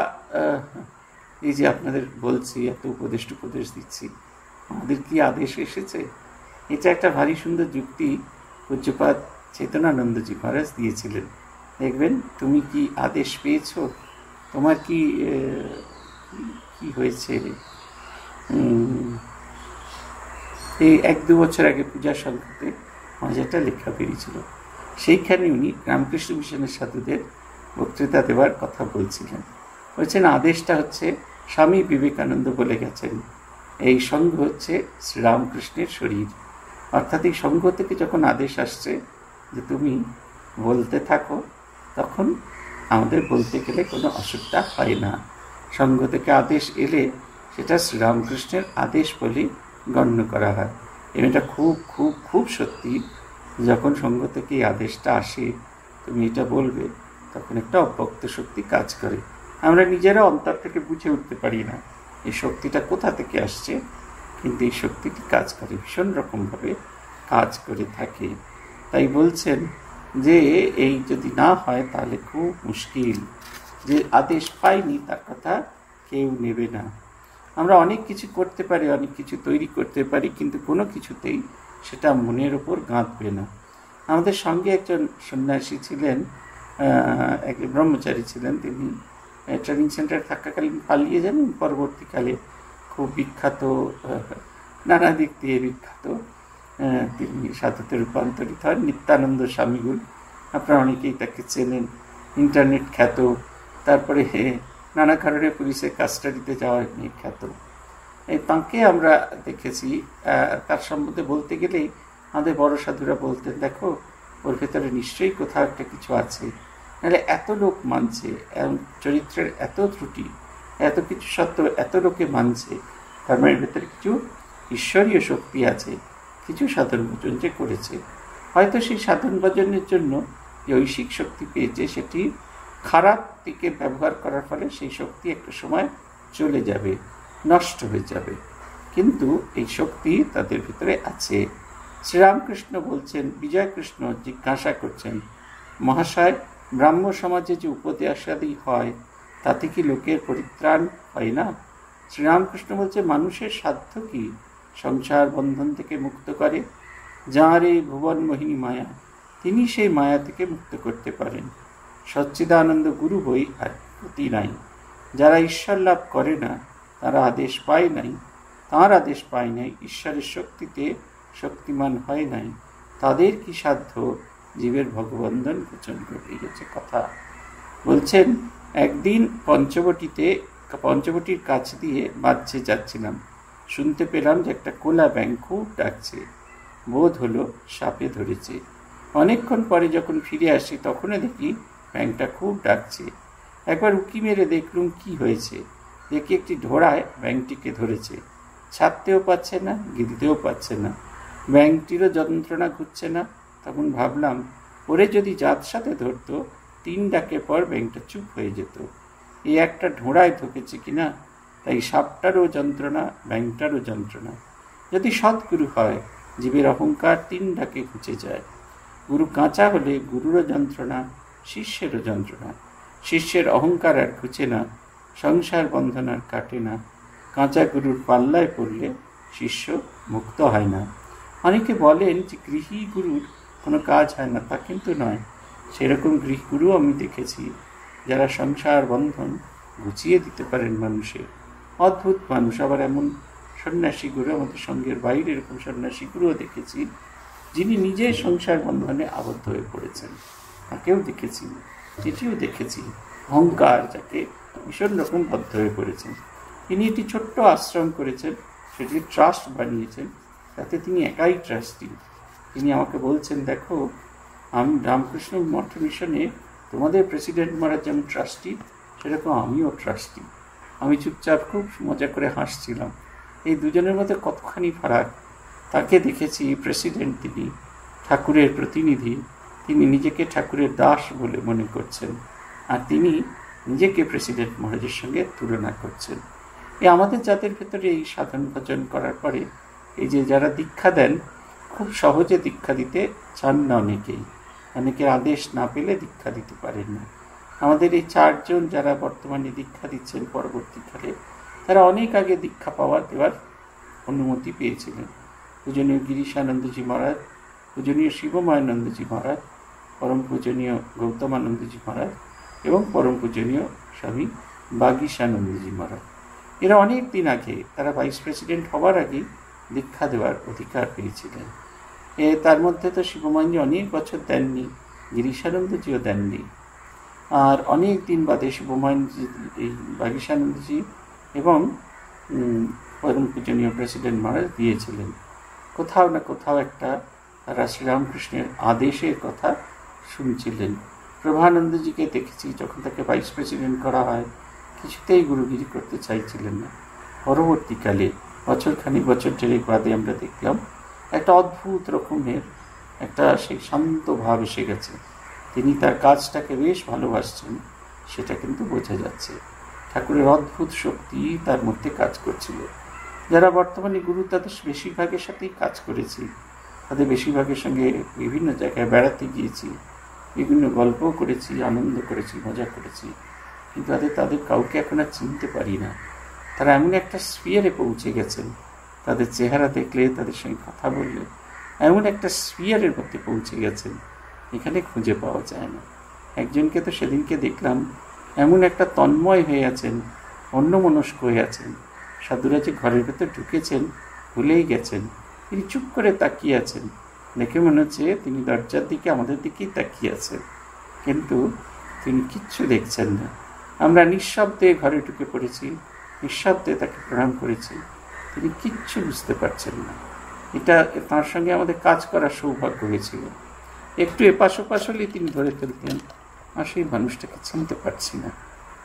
এই যে আপনাদের বলছি, এত উপদেশ দিচ্ছি, আমাদের কি আদেশ এসেছে? এটা একটা ভারী সুন্দর যুক্তি পূজ্যপাদ চেতনানন্দজি মহারাজ দিয়েছিলেন। দেখবেন, তুমি কি আদেশ পেয়েছ? তোমার কি হয়েছে? এই 1-2 বছর আগে পূজা সংক্রান্তে মজাটা লেখা বেরিয়েছিল। সেইখানে উনি রামকৃষ্ণ মিশনের সাধুদের বক্তৃতা দেওয়ার কথা বলছিলেন। বলছেন, আদেশটা হচ্ছে স্বামী বিবেকানন্দ বলে গেছেন, এই সঙ্ঘ হচ্ছে শ্রীরামকৃষ্ণের শরীর। অর্থাৎ এই সঙ্ঘ থেকে যখন আদেশ আসছে যে তুমি বলতে থাকো, তখন আমাদের বলতে গেলে কোনো অসুবিধা হয় না। সঙ্ঘ থেকে আদেশ এলে সেটা শ্রীরামকৃষ্ণের আদেশ বলে গণ্য করা হয়। এটা খুব খুব খুব সত্যি। যখন সঙ্ঘ থেকে এই আদেশটা আসে, তুমি এটা বলবে, তখন একটা অব্যক্ত শক্তি কাজ করে। আমরা নিজেরা অন্তর থেকে বুঝে উঠতে পারি না এই শক্তিটা কোথা থেকে আসছে, কিন্তু এই শক্তিটি কাজ করে, ভীষণ রকমভাবে কাজ করে থাকে। তাই বলছেন যে এই যদি না হয় তাহলে খুব মুশকিল। যে আদেশ পাইনি তার কথা কেউ নেবে না। আমরা অনেক কিছু করতে পারি, অনেক কিছু তৈরি করতে পারি, কিন্তু কোনো কিছুতেই সেটা মনের ওপর গাঁথবে না। আমাদের সঙ্গে একজন সন্ন্যাসী ছিলেন, এক ব্রহ্মচারী ছিলেন। তিনি ট্রেনিং সেন্টারে থাকাকালীন পালিয়ে যান, পরবর্তীকালে খুব বিখ্যাত, নানা দিক দিয়ে বিখ্যাত, তিনি সাধুতে রূপান্তরিত হন। নিত্যানন্দ স্বামীগুল, আপনারা অনেকেই তাকে চেনেন, ইন্টারনেট খ্যাত। তারপরে নানা কারণে পুলিশের কাস্টাডিতে যাওয়া নিয়ে খ্যাত। তাঁকে আমরা দেখেছি। তার সম্বন্ধে বলতে গেলেই আমাদের বড় সাধুরা বলতেন, দেখো ওর ভেতরে নিশ্চয়ই কোথাও একটা কিছু আছে, নাহলে এত লোক মানছে, চরিত্রের এত ত্রুটি, এত কিছু সত্ত্বেও এত লোকে মানছে, তার মানে ভেতরে কিছু ঈশ্বরীয় শক্তি আছে, কিছু সাধন ভোজন যে করেছে। হয়তো সেই সাধন ভোজনের জন্য যে ঐশিক শক্তি পেয়েছে, সেটি খারাপ দিকে ব্যবহার করার ফলে সেই শক্তি একটা সময় চলে যাবে, নষ্ট হয়ে যাবে, কিন্তু এই শক্তি তাদের ভিতরে আছে। শ্রীরামকৃষ্ণ বলছেন, বিজয়কৃষ্ণ জিজ্ঞাসা করছেন, মহাশয়, ব্রাহ্ম সমাজে যে উপদেশাদি হয় তাতে কি লোকের পরিত্রাণ হয় না? শ্রীরামকৃষ্ণ বলছে, মানুষের সাধ্য কি সংসার বন্ধন থেকে মুক্ত করে? যাঁর এই ভুবন মোহিনী মায়া, তিনি সেই মায়া থেকে মুক্ত করতে পারেন। সচ্চিদানন্দ গুরু বই আর গতি নাই। যারা ঈশ্বর লাভ করে না তারা আদেশ পায় নাই, তাঁর আদেশ পায় নাই, ঈশ্বরের শক্তিতে শক্তিমান হয় নাই, তাদের কি সাধ্য জীবের ভগবন্ধন গোচন করবে? এই হচ্ছে কথা। বলছেন, একদিন পঞ্চবটির কাছ দিয়ে বাঁচছে যাচ্ছিলাম, শুনতে পেলাম যে একটা কোলা ব্যাঙ খুব ডাকছে। বোধ হলো সাপে ধরেছে। অনেকক্ষণ পরে যখন ফিরে আসি তখনও দেখি ব্যাঙটা খুব ডাকছে। একবার উঁকি মেরে দেখলুম কি হয়েছে। দেখি একটি ঢোড়ায় ব্যাঙটিকে ধরেছে, ছাড়তেও পারছে না, গিলতেও পারছে না। ব্যাঙটিরও যন্ত্রণা ঘুরছে না। তখন ভাবলাম, ওরে যদি যার সাথে ধরতো 3 ডাকের পর ব্যাঙটা চুপ হয়ে যেত। এই একটা ঢোড়ায় ঢুকেছে কিনা, তাই সাপটারও যন্ত্রণা, ব্যাঙটারও যন্ত্রণা। যদি সদ্গুরু হয়, জীবের অহংকার 3 ডাকে ঘুচে যায়। গুরু কাঁচা হলে গুরুরও যন্ত্রণা, শিষ্যেরও যন্ত্রণা। শিষ্যের অহংকার আর ঘুচে না, সংসার বন্ধন আর কাটে না। কাঁচা গুরুর পাল্লায় পড়লে শিষ্য মুক্ত হয় না। অনেকে বলেন যে গৃহী গুরুর কোনো কাজ হয় না, তা কিন্তু নয়। সেরকম গৃহগুরু আমি দেখেছি, যারা সংসার বন্ধন ঘুচিয়ে দিতে পারেন মানুষের। অদ্ভুত মানুষ। আবার এমন সন্ন্যাসী গুরু, আমাদের সঙ্গের বাইরে এরকম সন্ন্যাসী গুরুও দেখেছি, যিনি নিজেই সংসার বন্ধনে আবদ্ধ হয়ে পড়েছেন। তাকেও দেখেছি, এটিও দেখেছি। অহংকার যাকে ভীষণ রকম বদ্ধ হয়ে পড়েছেন। তিনি একটি ছোট্ট আশ্রম করেছেন, সেটি ট্রাস্ট বানিয়েছেন, তাতে তিনি একাই ট্রাস্টি। তিনি আমাকে বলছেন, দেখো আমি রামকৃষ্ণ মঠ মিশনে তোমাদের প্রেসিডেন্ট মহারাজ যেমন ট্রাস্টি, সেরকম আমিও ট্রাস্টি। আমি চুপচাপ খুব মজা করে হাসছিলাম। এই দুজনের মধ্যে কতখানি ফারাক। তাকে দেখেছি প্রেসিডেন্ট, তিনি ঠাকুরের প্রতিনিধি, তিনি নিজেকে ঠাকুরের দাস বলে মনে করছেন, আর তিনি নিজেকে প্রেসিডেন্ট মহারাজের সঙ্গে তুলনা করছেন। আমাদের জাতের ভেতরে এই সাধন ভজন করার পরে এই যে যারা দীক্ষা দেন, খুব সহজে দীক্ষা দিতে চান না অনেকেই। অনেকের আদেশ না পেলে দীক্ষা দিতে পারেন না। আমাদের এই 4 জন যারা বর্তমানে দীক্ষা দিচ্ছেন পরবর্তীকালে, তারা অনেক আগে দীক্ষা দেওয়ার অনুমতি পেয়েছিলেন। পূজনীয় গিরিশানন্দজি মহারাজ, পূজনীয় শিবময়ানন্দজি মহারাজ, পরম পূজনীয় গৌতমানন্দজি মহারাজ এবং পরম পূজনীয় স্বামী বাগীশানন্দজি মহারাজ। এরা অনেক দিন আগে, তারা ভাইস প্রেসিডেন্ট হওয়ার আগেই দীক্ষা দেওয়ার অধিকার পেয়েছিলেন। তার মধ্যে তো শিবময়জি অনেক বছর দেননি, গিরিশানন্দজিও দেননি। আর অনেক দিন বাদে শিবময়জি, এই বাগীশানন্দজি এবং পরম পূজনীয় প্রেসিডেন্ট মহারাজ দিয়েছিলেন। কোথাও না কোথাও একটা তারা শ্রীরামকৃষ্ণের আদেশের কথা শুনছিলেন। প্রভানন্দজিকে দেখেছি, যখন তাকে ভাইস প্রেসিডেন্ট করা হয় কিছুতেই গুরুগিরি করতে চাইছিলেন না। পরবর্তীকালে বছর 4 বাদে আমরা দেখলাম একটা অদ্ভুত রকমের একটা সেই শান্ত ভাব এসে গেছে। তিনি তার কাজটাকে বেশ ভালোবাসছেন, সেটা কিন্তু বোঝা যাচ্ছে। ঠাকুরের অদ্ভুত শক্তি তার মধ্যে কাজ করছিল। যারা বর্তমানে গুরু, তাদের বেশিরভাগের সাথেই কাজ করেছি, তাদের বেশিরভাগের সঙ্গে বিভিন্ন জায়গায় বেড়াতে গিয়েছি, বিভিন্ন গল্পও করেছি, আনন্দ করেছি, মজা করেছি, কিন্তু তাদের কাউকে এখন আর চিনতে পারি না। তারা এমন একটা স্ফিয়ারে পৌঁছে গেছেন, তাদের চেহারা দেখলে, তাদের সঙ্গে কথা বললে এমন একটা স্ফিয়ারের মধ্যে পৌঁছে গেছেন, এখানে খুঁজে পাওয়া যায় না। একজনকে তো সেদিনকে দেখলাম এমন একটা তন্ময় হয়ে আছেন, অন্যমনস্ক হয়ে আছেন। সাধুরা যে ঘরের ভেতর ঢুকেছেন ভুলেই গেছেন, তিনি চুপ করে তাকিয়ে আছেন। দেখে মনে হচ্ছে তিনি দরজার দিকে, আমাদের দিকেই তাকিয়ে আছেন, কিন্তু তিনি কিচ্ছু দেখছেন না। আমরা নিঃশব্দে ঘরে ঢুকে পড়েছি, নিঃশব্দে তাকে প্রণাম করেছি, তিনি কিচ্ছু বুঝতে পারছেন না। এটা তাঁর সঙ্গে আমাদের কাজ করার সৌভাগ্য হয়েছিল। একটু এপাশ ওপাশ হলে তিনি ধরে ফেলতেন, আর সেই মানুষটাকে চিনতে পারছি না।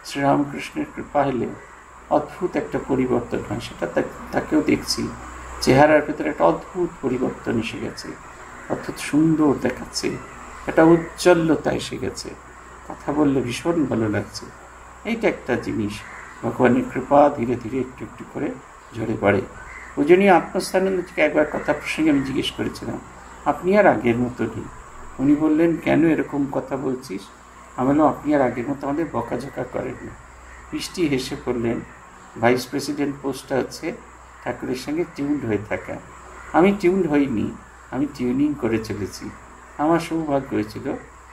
শ্রীরামকৃষ্ণের কৃপা হলে অদ্ভুত একটা পরিবর্তন হয়, সেটা তাকেও দেখছি। চেহারার ভেতরে একটা অদ্ভুত পরিবর্তন এসে গেছে, অদ্ভুত সুন্দর দেখাচ্ছে, একটা উজ্জ্বলতা এসে গেছে, কথা বললে ভীষণ ভালো লাগছে। এইটা একটা জিনিস, ভগবানের কৃপা ধীরে ধীরে একটু একটু করে ঝরে পড়ে। পূজনীয় আত্মস্থানন্দজিকে একবার কথা প্রসঙ্গে আমি জিজ্ঞেস করেছিলাম, আপনি আর আগের মতো নেই। উনি বললেন, কেন এরকম কথা বলছিস? আমি বললাম, আপনি আর আগের মতো আমাদের বকাঝকা করেন না। মিষ্টি হেসে পড়লেন, ভাইস প্রেসিডেন্ট পোস্টটা হচ্ছে ঠাকুরের সঙ্গে টিউনড হয়ে থাকা। আমি টিউনড হইনি, আমি টিউনিং করে চলেছি। আমার সৌভাগ্য হয়েছিল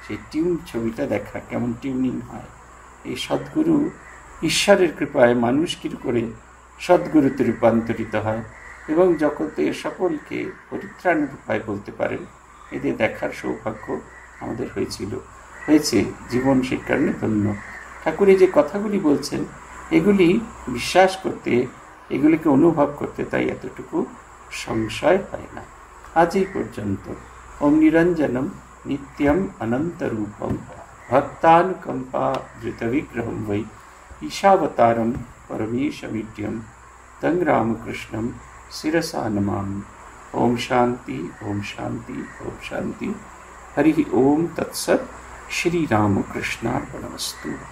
সেই টিউন ছবিটা দেখা, কেমন টিউনিং হয়। এই সদ্গুরু ঈশ্বরের কৃপায় মানুষ কি করে সদ্গুরুতে রূপান্তরিত হয় এবং জগতের সকলকে পরিত্রাণের উপায় বলতে পারেন, এদের দেখার সৌভাগ্য আমাদের হয়েছে। জীবন সেই কারণে ধন্য। ঠাকুর যে কথাগুলি বলছেন, এগুলি বিশ্বাস করতে, এগুলিকে অনুভব করতে তাই এতটুকু সংশয় হয় না। আজ এই পর্যন্ত। ওম নিরঞ্জনম नित्यम अनंतरूपम भक्तानुकंपाधृतविग्रहं वै ईशावतारं परमेशमीड्यं तं रामकृष्णं शिरसा नमामि। ओम शांति ओम शांति ओम शांति। हरि ओम तत्सत्। श्री रामकृष्णार्पणमस्तु।